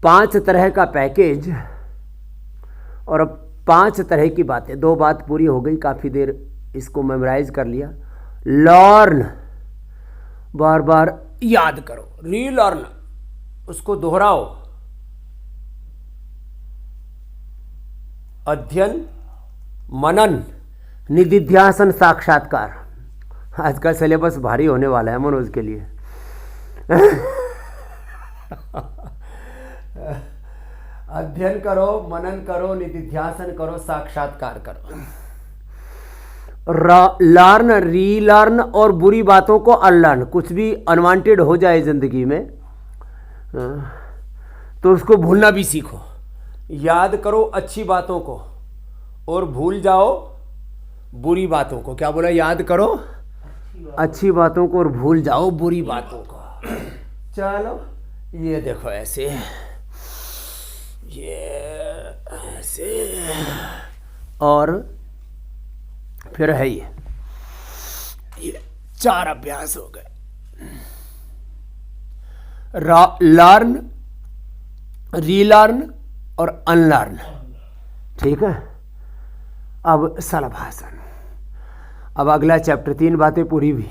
5 तरह का पैकेज और अब 5 तरह की बातें। 2 बात पूरी हो गई, काफ़ी देर इसको मेमोराइज कर लिया। लर्न, बार बार याद करो, रीलर्न, उसको दोहराओ। अध्ययन, मनन, निधिध्यासन, साक्षात्कार। आज का सिलेबस भारी होने वाला है मनोज के लिए। अध्ययन करो, मनन करो, निधिध्यासन करो, साक्षात्कार करो। लर्न, रीलर्न और बुरी बातों को अनलर्न। कुछ भी अनवांटेड हो जाए जिंदगी में तो उसको भूलना भी सीखो। याद करो अच्छी बातों को और भूल जाओ बुरी बातों को। क्या बोला? याद करो अच्छी बातों को और भूल जाओ बुरी बातों को। चलो ये देखो ऐसे, ये ऐसे, और फिर है ये 4 अभ्यास हो गए। लर्न, रीलर्न और अनलर्न। ठीक है। अब शलभासन। अब अगला चैप्टर, 3 बातें पूरी हुई।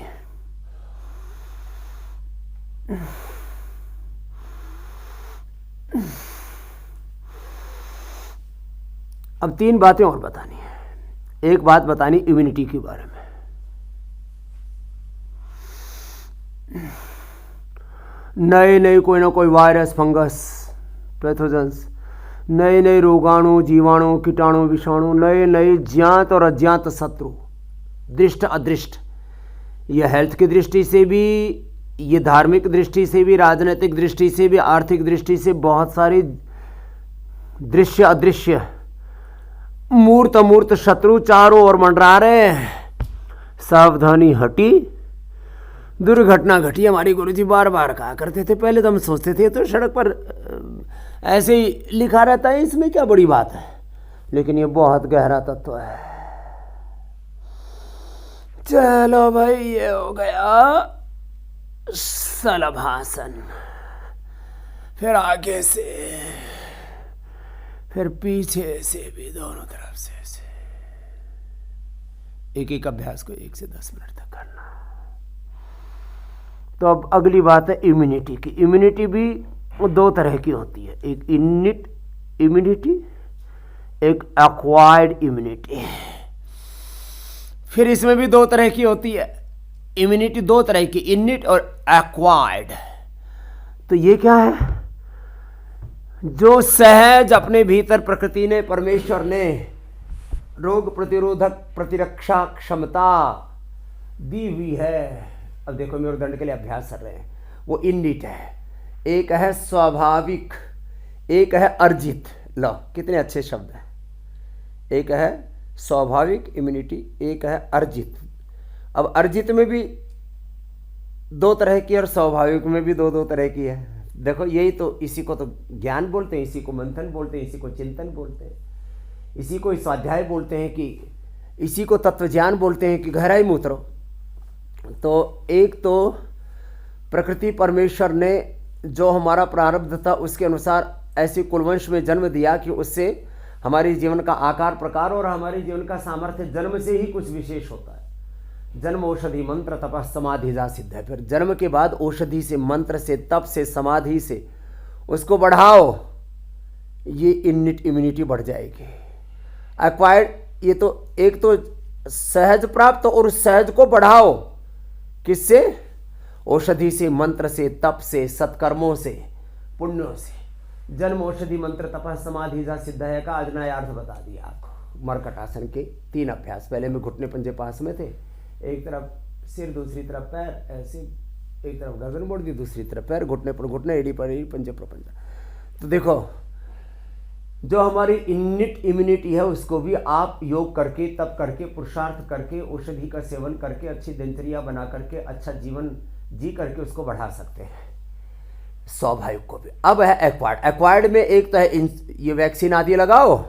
अब 3 बातें और बतानी है। एक बात बतानी इम्यूनिटी के बारे में। नए नए कोई ना कोई वायरस, फंगस, पैथोजेंस, नए नए रोगाणु, जीवाणु, कीटाणु, विषाणु, नए नए ज्ञात और अज्ञात शत्रु, दृष्ट अदृष्ट। यह हेल्थ की दृष्टि से भी, ये धार्मिक दृष्टि से भी, राजनीतिक दृष्टि से भी, आर्थिक दृष्टि से बहुत सारी दृश्य अदृश्य, मूर्त अमूर्त शत्रु चारों ओर मंडरा रहे हैं। सावधानी हटी, दुर्घटना घटी। हमारे गुरुजी बार बार कहा करते थे। पहले तो हम सोचते थे तो सड़क पर ऐसे ही लिखा रहता है, इसमें क्या बड़ी बात है, लेकिन ये बहुत गहरा तत्व है। चलो भाई, ये हो गया शलभासन। फिर आगे से, फिर पीछे से भी, दोनों तरफ से ऐसे। एक एक अभ्यास को 1 से 10 मिनट तक करना। तो अब अगली बात है इम्यूनिटी की। इम्यूनिटी भी 2 तरह की होती है, एक इनिट इम्यूनिटी, एक एक्वायर्ड इम्यूनिटी। फिर इसमें भी 2 तरह की होती है इम्यूनिटी, 2 तरह की, इनिट और एक्वायर्ड। तो ये क्या है? जो सहज अपने भीतर प्रकृति ने, परमेश्वर ने रोग प्रतिरोधक प्रतिरक्षा क्षमता दी हुई है। अब देखो मेरुदंड के लिए अभ्यास कर रहे हैं, वो इनिट है। एक है स्वाभाविक, एक है अर्जित। लो कितने अच्छे शब्द हैं। एक है स्वाभाविक इम्यूनिटी, एक है अर्जित। अब अर्जित में भी 2 तरह की और स्वाभाविक में भी 2 तरह की है। देखो यही तो, इसी को तो ज्ञान बोलते हैं, इसी को मंथन बोलते हैं, इसी को चिंतन बोलते हैं, इसी को स्वाध्याय बोलते हैं, कि इसी को तत्व ज्ञान बोलते हैं, कि गहराई में उतरो। तो एक तो प्रकृति परमेश्वर ने जो हमारा प्रारब्ध था उसके अनुसार ऐसे कुलवंश में जन्म दिया कि उससे हमारे जीवन का आकार प्रकार और हमारे जीवन का सामर्थ्य जन्म से ही कुछ विशेष होता है। जन्म औषधि मंत्र तपः समाधि जा सिद्ध है। फिर जन्म के बाद औषधि से, मंत्र से, तप से, समाधि से उसको बढ़ाओ, ये इनिट इम्यूनिटी बढ़ जाएगी। एक्वायर्ड, ये तो एक तो सहज प्राप्त और उस सहज को बढ़ाओ किससे? औषधि से, मंत्र से, तप से, सत्कर्मों से, पुण्यों से। जन्म औषधि मंत्र तपः समाधि जा सिद्ध है का आज नया अर्थ बता दिया आपको। मरकटासन के 3 अभ्यास। पहले में घुटने पंजे पास में थे, एक तरफ सिर, दूसरी तरफ पैर, ऐसे एक तरफ गर्दन मोड़ दी, दूसरी तरफ पैर, घुटने पर घुटने, एड़ी पर एड़ी, पंजे पर पंजा। तो देखो जो हमारी इनिट इम्यूनिटी है उसको भी आप योग करके, तप करके, पुरुषार्थ करके, औषधि का सेवन करके, अच्छी दिनचर्या बना करके, अच्छा जीवन जी करके उसको बढ़ा सकते हैं। स्वाभाविक को भी। अब है एक्वायर्ड। एक्वायर्ड में एक तो है ये वैक्सीन आदि लगाओ,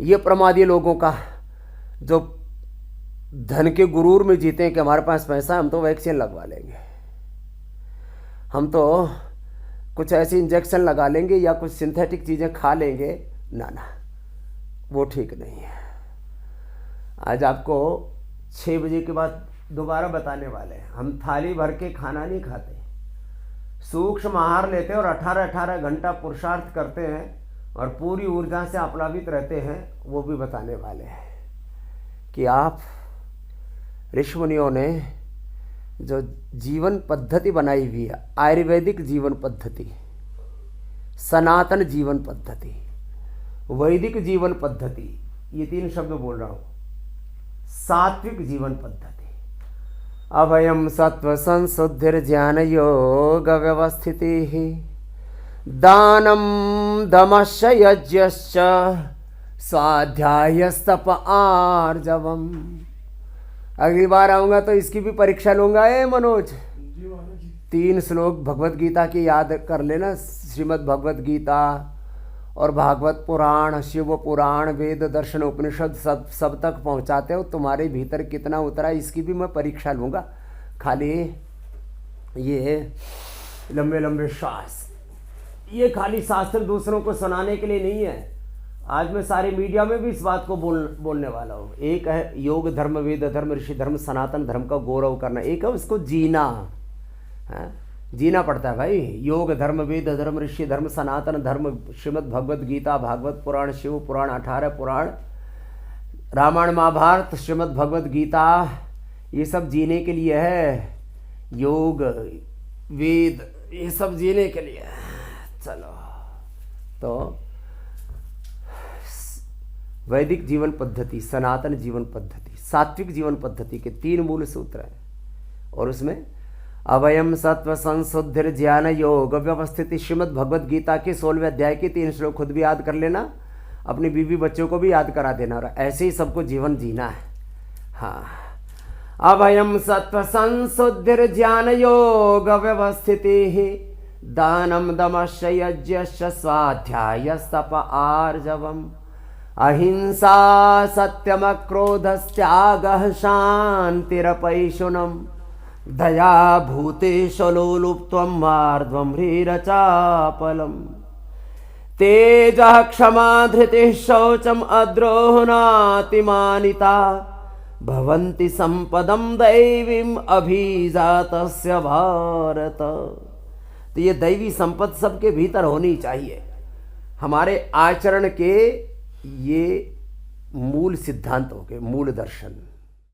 ये प्रमादी लोगों का जो धन के गुरूर में जीते हैं कि हमारे पास पैसा है, हम तो वैक्सीन लगवा लेंगे, हम तो कुछ ऐसे इंजेक्शन लगा लेंगे या कुछ सिंथेटिक चीज़ें खा लेंगे, ना ना, वो ठीक नहीं है। आज आपको 6 बजे के बाद दोबारा बताने वाले हैं। हम थाली भर के खाना नहीं खाते, सूक्ष्म आहार लेते हैं और 18-18 घंटा पुरुषार्थ करते हैं और पूरी ऊर्जा से आप्लावित रहते हैं। वो भी बताने वाले हैं कि आप ऋषि मुनियों ने जो जीवन पद्धति बनाई हुई है, आयुर्वेदिक जीवन पद्धति, सनातन जीवन पद्धति, वैदिक जीवन पद्धति, ये 3 शब्द बोल रहा हूँ, सात्विक जीवन पद्धति, अभयम सत्व संशुद्धिर्ज्ञान योग व्यवस्थिति, दानम दमश्च यज्ञश्च स्वाध्यायस्तप आर्जवम। अगली बार आऊँगा तो इसकी भी परीक्षा लूँगा। मनोज, 3 श्लोक भगवत गीता की याद कर लेना। श्रीमद् भगवत गीता और भागवत पुराण, शिव पुराण, वेद दर्शन उपनिषद सब तक पहुंचाते हो। तुम्हारे भीतर कितना उतरा इसकी भी मैं परीक्षा लूँगा। खाली ये लंबे लंबे शास्त्र, ये खाली शास्त्र दूसरों को सुनाने के लिए नहीं है। आज मैं सारे मीडिया में भी इस बात को बोलने वाला हूँ। एक है योग धर्म, वेद धर्म, ऋषि धर्म, सनातन धर्म का गौरव करना। एक है उसको जीना है, जीना पड़ता है भाई। योग धर्म, वेद धर्म, ऋषि धर्म, सनातन धर्म, श्रीमद् भगवत गीता, भागवत पुराण, शिव पुराण, 18 पुराण, रामायण महाभारत, श्रीमद् भगवत गीता, ये सब जीने के लिए है। योग वेद ये सब जीने के लिए। चलो, तो वैदिक जीवन पद्धति, सनातन जीवन पद्धति, सात्विक जीवन पद्धति के 3 मूल सूत्र हैं और उसमें अभयम सत्व संशुद्धिर ज्ञान योग व्यवस्थिति। श्रीमद् भगवत गीता के 16वें अध्याय के 3 श्लोक खुद भी याद कर लेना, अपनी बीवी बच्चों को भी याद करा देना, और ऐसे ही सबको जीवन जीना है। हाँ, अभयम सत्व संशुद्धिर ज्ञान योग व्यवस्थिति, दानम दमश्च यज्ञश्च स्वाध्यायस्तप आर्जवम, अहिंसा सत्यम क्रोधस्त्यागः शान्तिरपैशुनम, दया भूतेषु लोलुप्त्वं मार्द्वं ह्रीरचापलम्, तेजः क्षमा धृतिः शौचम् अद्रोहनातिमानिता, भवन्ति संपदं दैवीम् अभिजातस्य भारत। तो ये दैवी संपद सबके भीतर होनी चाहिए। हमारे आचरण के ये मूल सिद्धांत हो गए, मूल दर्शन।